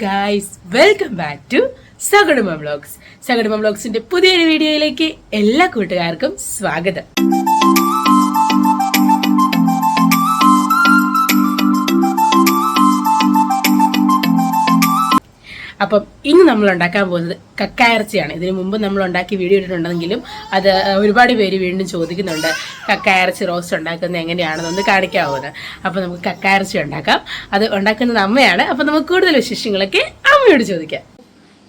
Guys, welcome back to Sagaduma vlogs. Sagaduma വ്ളോഗ്സിന്റെ പുതിയൊരു വീഡിയോയിലേക്ക് എല്ലാ കൂട്ടുകാർക്കും സ്വാഗതം. അപ്പം ഇന്ന് നമ്മൾ ഉണ്ടാക്കാൻ പോകുന്നത് കക്കായിറച്ചിയാണ്. ഇതിനു മുമ്പ് നമ്മൾ ഉണ്ടാക്കി വീഡിയോ ഇട്ടിട്ടുണ്ടെങ്കിലും അത് ഒരുപാട് പേര് വീണ്ടും ചോദിക്കുന്നുണ്ട്, കക്കായിറച്ചി റോസ്റ്റ് ഉണ്ടാക്കുന്നത് എങ്ങനെയാണെന്നൊന്ന് കാണിക്കാവുന്നത്. അപ്പോൾ നമുക്ക് കക്കായിറച്ചി ഉണ്ടാക്കാം. അത് ഉണ്ടാക്കുന്നത് അമ്മയാണ്. അപ്പോൾ നമുക്ക് കൂടുതൽ വിശേഷങ്ങളൊക്കെ അമ്മയോട് ചോദിക്കാം.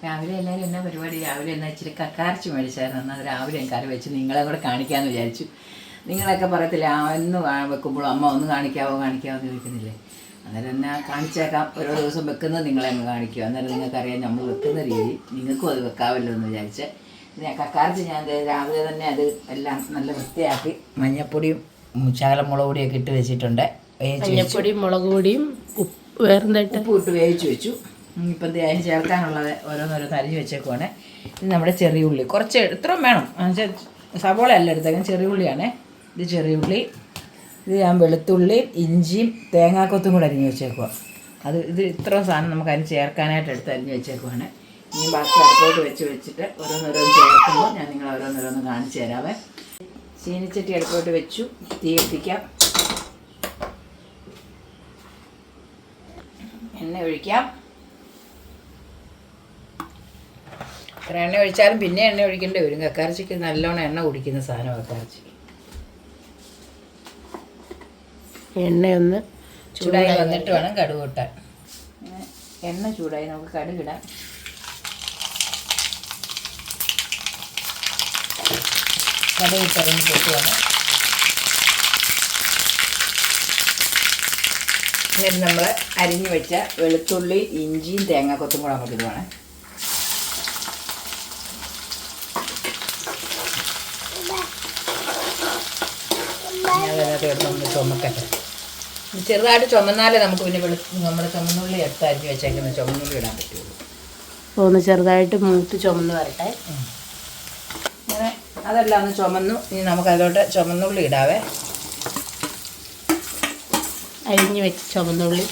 രാവിലെ എല്ലാവരും എന്നാ പരിപാടി? രാവിലെ എന്നാൽ ഇച്ചിരി കക്കായിറച്ചി മേടിച്ചായിരുന്നു. എന്നാൽ രാവിലെ കറി വെച്ച് നിങ്ങളെ കൂടെ കാണിക്കാമെന്ന് വിചാരിച്ചു. നിങ്ങളൊക്കെ പറയത്തില്ല എന്ന് വെക്കുമ്പോഴും അമ്മ ഒന്ന് കാണിക്കാവോ എന്ന് ചോദിക്കുന്നില്ലേ? അന്നേരം എന്നാ കാണിച്ചേക്കാം. ഓരോ ദിവസം വെക്കുന്നത് നിങ്ങളെ അങ്ങ് കാണിക്കുക. അന്നേരം നിങ്ങൾക്കറിയാം നമ്മൾ വെക്കുന്ന രീതി, നിങ്ങൾക്കും അത് വെക്കാമല്ലോ എന്ന് വിചാരിച്ച് ഞാൻ കക്കായിറച്ചി രാവിലെ തന്നെ അത് എല്ലാം നല്ല വൃത്തിയാക്കി മഞ്ഞപ്പൊടിയും ശകലം മുളക് പൊടിയൊക്കെ ഇട്ട് വെച്ചിട്ടുണ്ട്. മഞ്ഞപ്പൊടിയും മുളക് പൊടിയും ഉപ്പ് ഇട്ട് വേവിച്ച് വെച്ചു. ഇപ്പം അതിന് ചേർക്കാനുള്ളത് ഓരോന്നോരോന്ന് അരിഞ്ഞ് വെച്ചേക്കുവാണ്. ഇത് നമ്മുടെ ചെറിയ ഉള്ളി കുറച്ച് ഇത്രയും വേണം. സവോള അല്ല എടുത്തേക്കാൻ, ചെറിയ ഉള്ളിയാണ്. ഇത് ചെറിയ ഉള്ളി. ഇത് ഞാൻ വെളുത്തുള്ളിയും ഇഞ്ചിയും തേങ്ങാക്കൊത്തും കൂടെ അരിഞ്ഞ് വെച്ചേക്കുക. ഇത് ഇത്രയും സാധനം നമുക്ക് അതിന് ചേർക്കാനായിട്ട് എടുത്ത് അരിഞ്ഞ് വെച്ചേക്കുവാണ്. ഇനി ബാക്കി അടുപ്പോട്ട് വെച്ചിട്ട് ഓരോന്നോരോന്ന് ചേർക്കുമ്പോൾ ഞാൻ നിങ്ങൾ ഓരോന്നോരോന്ന് കാണിച്ചു തരാവേ. ചീനിച്ചട്ടി അടുപ്പോട്ട് വെച്ചു, തീ കത്തിക്കാം, എണ്ണ ഒഴിക്കാം. എണ്ണ ഒഴിച്ചാലും പിന്നെ എണ്ണ ഒഴിക്കേണ്ടി വരും. കക്കായിറച്ചിക്ക് നല്ലോണം എണ്ണ കുടിക്കുന്ന സാധനം കക്കായിറച്ചി. എണ്ണയൊന്ന് ചൂടായി വന്നിട്ട് വേണം കടുക് ഇട്ടാൻ. എണ്ണ ചൂടായി, നമുക്ക് കടുകിടാം. കടുക് ഇട്ടതിന് പൊട്ടുവാണ്. എന്നിട്ട് നമ്മൾ അരിഞ്ഞു വെച്ച വെളുത്തുള്ളി ഇഞ്ചിയും തേങ്ങാക്കൊത്തും കൂടെ നമുക്ക് ഇടുവാണ്. അതിനകത്ത് കിടന്നൊന്ന് ചുമക്കട്ടെ. ചെറുതായിട്ട് ചുമന്നാലേ നമുക്ക് പിന്നെ നമ്മുടെ ചുമന്നുള്ളി എടുത്ത് അരിഞ്ഞ് വെച്ചേക്കുന്ന ചുമന്നുള്ളി ഇടാൻ പറ്റുള്ളൂ. ഒന്ന് ചെറുതായിട്ട് മൂത്ത് ചുമന്ന് വരട്ടെ. അങ്ങനെ അതെല്ലാം ഒന്ന് ചുമന്നു. ഇനി നമുക്ക് അതിലോട്ട് ചുമന്നുള്ളി ഇടാവേ. അരിഞ്ഞ് വെച്ച് ചുമന്നുള്ളി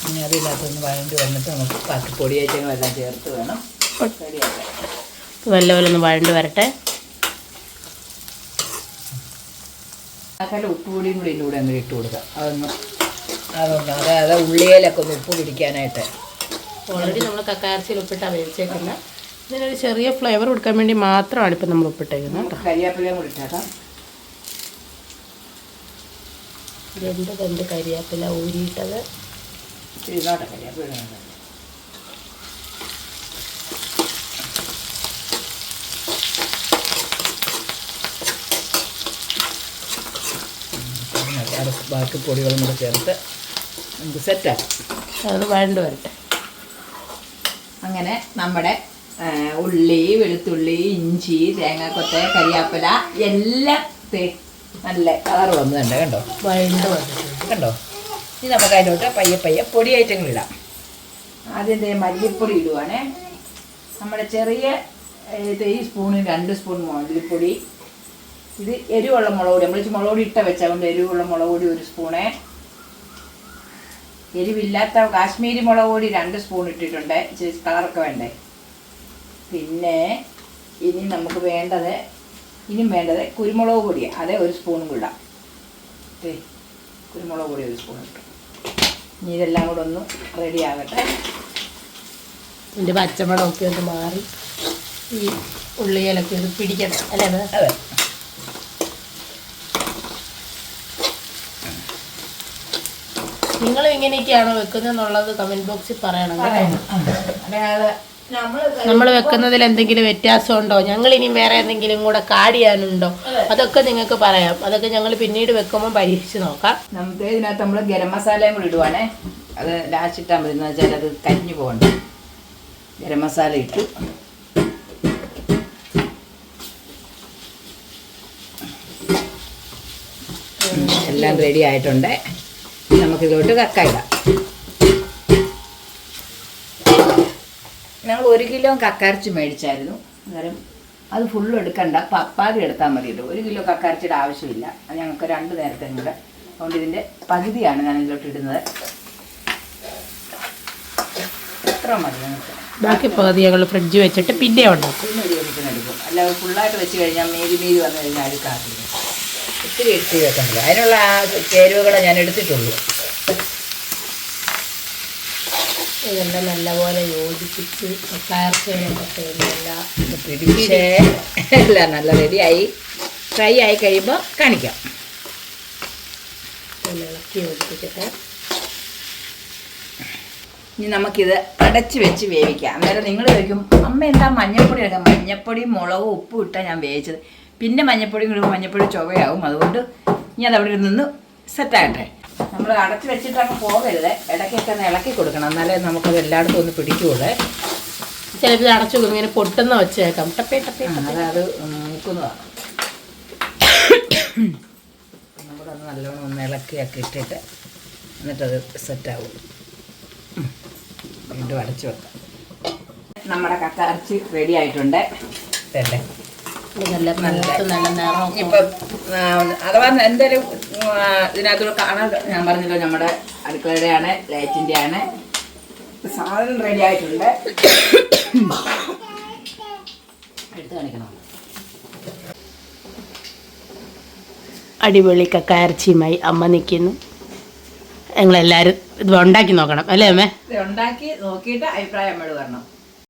ഇനി അതിനകത്തൊന്ന് വഴണ്ടി വന്നിട്ട് നമുക്ക് ബാക്കി പൊടിയേറ്റങ്ങളെല്ലാം ചേർത്ത് വേണം റെഡിയാക്കാൻ. നല്ലപോലെ ഒന്ന് വഴണ്ട് വരട്ടെ. ആക്കാൽ ഉപ്പ് പൊടിയും കൂടി ഇതിൻ്റെ കൂടെ അങ്ങനെ ഇട്ട് കൊടുക്കുക. അതായത് ഉള്ളിയിലൊക്കെ ഒന്ന് ഉപ്പ് പിടിക്കാനായിട്ട്. ഓൾറെഡി നമ്മൾ കക്കായിറച്ചിയിൽ ഉപ്പിട്ടാണ് വേവിച്ചേക്കുന്നത്. ഇതിനൊരു ചെറിയ ഫ്ലേവർ കൊടുക്കാൻ വേണ്ടി മാത്രമാണ് ഇപ്പം നമ്മൾ ഉപ്പിട്ടേക്കുന്നത് കേട്ടോ. കരിയാപ്പിലയും കൂടി ഇട്ടേക്കാം. രണ്ട് കരിയാപ്പില ഊരിയിട്ടത് ഇരുന്നോട്ടെ. കരിയാപ്പില ബാക്കി പൊടികളും കൂടെ ചേർത്ത് നമുക്ക് സെറ്റാക്കാം. അത് വഴണ്ട് വരട്ടെ. അങ്ങനെ നമ്മുടെ ഉള്ളി വെളുത്തുള്ളി ഇഞ്ചി തേങ്ങാക്കൊത്ത കരിയാപ്പില എല്ലാം നല്ല കളർ വന്നിട്ടുണ്ട്. കണ്ടോ, വഴണ്ട് വന്നിട്ടുണ്ട്. കണ്ടോ. ഇനി നമുക്ക് അതിലോട്ട് പയ്യെ പൊടി ഐറ്റങ്ങളിടാം. ആദ്യം മല്ലിപ്പൊടി ഇടുവാണേ. നമ്മുടെ ചെറിയ ഈ സ്പൂണിന് 2 സ്പൂൺ മല്ലിപ്പൊടി. ഇത് എരിവുള്ള മുളക് പൊടി, നമ്മൾ മുളക് പൊടി ഇട്ട വെച്ചുകൊണ്ട് എരിവുള്ള മുളക് പൊടി 1 സ്പൂണ്. എരിവില്ലാത്ത കാശ്മീരി മുളക് പൊടി 2 സ്പൂൺ ഇട്ടിട്ടുണ്ട്, കളറൊക്കെ വേണ്ടേ. പിന്നെ നമുക്ക് വേണ്ടത് കുരുമുളക് പൊടി, അത് 1 സ്പൂണും കൂടാം. കുരുമുളക് പൊടി 1 സ്പൂൺ ഇട്ടു. ഇനി ഇതെല്ലാം കൂടെ ഒന്ന് റെഡി ആകട്ടെ. ഇതിൻ്റെ പച്ചമുളകൊക്കെ ഒന്ന് മാറി ഈ ഉള്ളിയിലൊക്കെ ഒന്ന് പിടിക്കണം അല്ലേ? അതെ. നിങ്ങളും ഇങ്ങനെയൊക്കെയാണോ വെക്കുന്നതെന്നുള്ളത് കമൻറ്റ് ബോക്സിൽ പറയണം. നമ്മൾ വെക്കുന്നതിൽ എന്തെങ്കിലും വ്യത്യാസമുണ്ടോ, ഞങ്ങൾ ഇനി വേറെ എന്തെങ്കിലും കൂടെ കാഡ് ചെയ്യാനുണ്ടോ, അതൊക്കെ നിങ്ങൾക്ക് പറയാം. അതൊക്കെ ഞങ്ങൾ പിന്നീട് വെക്കുമ്പോൾ പരീക്ഷിച്ച് നോക്കാം. നമുക്ക് ഇതിനകത്ത് നമ്മൾ ഗരം മസാലയും കൂടി ഇടുവാണേ. അത് ലാസ്റ്റ് ഇട്ടാൽ മതി, എന്ന് വെച്ചാൽ അത് കരിഞ്ഞു പോകണ്ട. ഗരം മസാല ഇട്ടു. എല്ലാം റെഡി ആയിട്ടുണ്ട്. നമുക്കിതോട്ട് കക്ക ഇടാം. ഞങ്ങൾ 1 കിലോ കക്കായിറച്ചി മേടിച്ചായിരുന്നു. അന്നേരം അത് ഫുള്ളും എടുക്കണ്ട, പപ്പാതി എടുത്താൽ മതിയല്ലോ. 1 കിലോ കക്കായിറച്ചിയുടെ ആവശ്യമില്ല. അത് ഞങ്ങൾക്ക് 2 നേരത്തെ കൂടെ. അതുകൊണ്ട് ഇതിൻ്റെ പകുതിയാണ് ഞാൻ ഇതിലോട്ട് ഇടുന്നത്. ഇത്ര മതി നമുക്ക്. ബാക്കി പകുതി ഞങ്ങൾ ഫ്രിഡ്ജ് വെച്ചിട്ട് പിന്നെ ഉണ്ടാക്കും. പിന്നെ ഒരു ദിവസത്തിനെടുക്കും. അല്ല ഫുള്ളായിട്ട് വെച്ച് കഴിഞ്ഞാൽ മേരി വന്നു കഴിഞ്ഞാൽ അഴുക്കാക്കില്ല. ഒത്തിരി ഇട്ട് വെക്കണ്ടല്ലോ. അതിനുള്ള ആ ചേരുവകളെ ഞാൻ എടുത്തിട്ടുള്ളൂ. ഇതെല്ലാം നല്ലപോലെ യോജിപ്പിച്ച് കയർച്ചയെല്ലാം പിടിച്ചേ എല്ലാം നല്ല റെഡിയായി ഫ്രൈ ആയി കഴിയുമ്പോൾ കാണിക്കാം. ഇളക്കി യോജിപ്പിച്ചിട്ട് ഇനി നമുക്കിത് അടച്ച് വെച്ച് വേവിക്കാം. അന്നേരം നിങ്ങൾ ചോദിക്കും അമ്മ എന്താ മഞ്ഞൾപ്പൊടി എടുക്കാം? മഞ്ഞൾപ്പൊടിയും മുളകും ഉപ്പും ഇട്ടാണ് ഞാൻ വേവിച്ചത്. പിന്നെ മഞ്ഞൾപ്പൊടിയും ഇടുമ്പോൾ മഞ്ഞൾപ്പൊടി ചുവയാവും. അതുകൊണ്ട് ഇനി അത് അവിടെ നിന്ന് സെറ്റാകട്ടെ. നമ്മൾ അടച്ച് വെച്ചിട്ടങ്ങ് പോകരുത്. ഇടയ്ക്കൊക്കെ ഒന്ന് ഇളക്കി കൊടുക്കണം. എന്നാലേ നമുക്കത് എല്ലായിടത്തും ഒന്ന് പിടിക്കുകയുള്ളേ. ചിലപ്പോൾ അടച്ചു കൊടുക്കും, ഇങ്ങനെ പൊട്ടുന്ന വെച്ചേക്കാം. ടപ്പേ ടപ്പേ അത് മൂക്കുന്നതാണ്. നമ്മളത് നല്ലോണം ഒന്ന് ഇളക്കിയൊക്കെ ഇട്ടിട്ട് എന്നിട്ടത് സെറ്റാവും. വീണ്ടും അടച്ചു വെക്കാം. നമ്മുടെ കക്ക ഇറച്ചി റെഡി ആയിട്ടുണ്ട്. ഇതല്ലേ നല്ല നിറം. ഇപ്പം അഥവാ എന്തായാലും ഇതിനകത്തൂടെ കാണാൻ ഞാൻ പറഞ്ഞല്ലോ നമ്മുടെ അടുക്കളയുടെയാണ്, ലൈറ്റിൻ്റെ ആണ്. സാധനം റെഡി ആയിട്ടുണ്ട്. എടുത്ത് കാണിക്കണം. അടിപൊളി കക്കയിറച്ചിയുമായി അമ്മ നിൽക്കുന്നു. ഞങ്ങളെല്ലാവരും ഇത് ഉണ്ടാക്കി നോക്കണം അല്ലേ അമ്മേ? ഇത് ഉണ്ടാക്കി നോക്കിയിട്ട് അഭിപ്രായം അമ്മയോട് പറഞ്ഞു.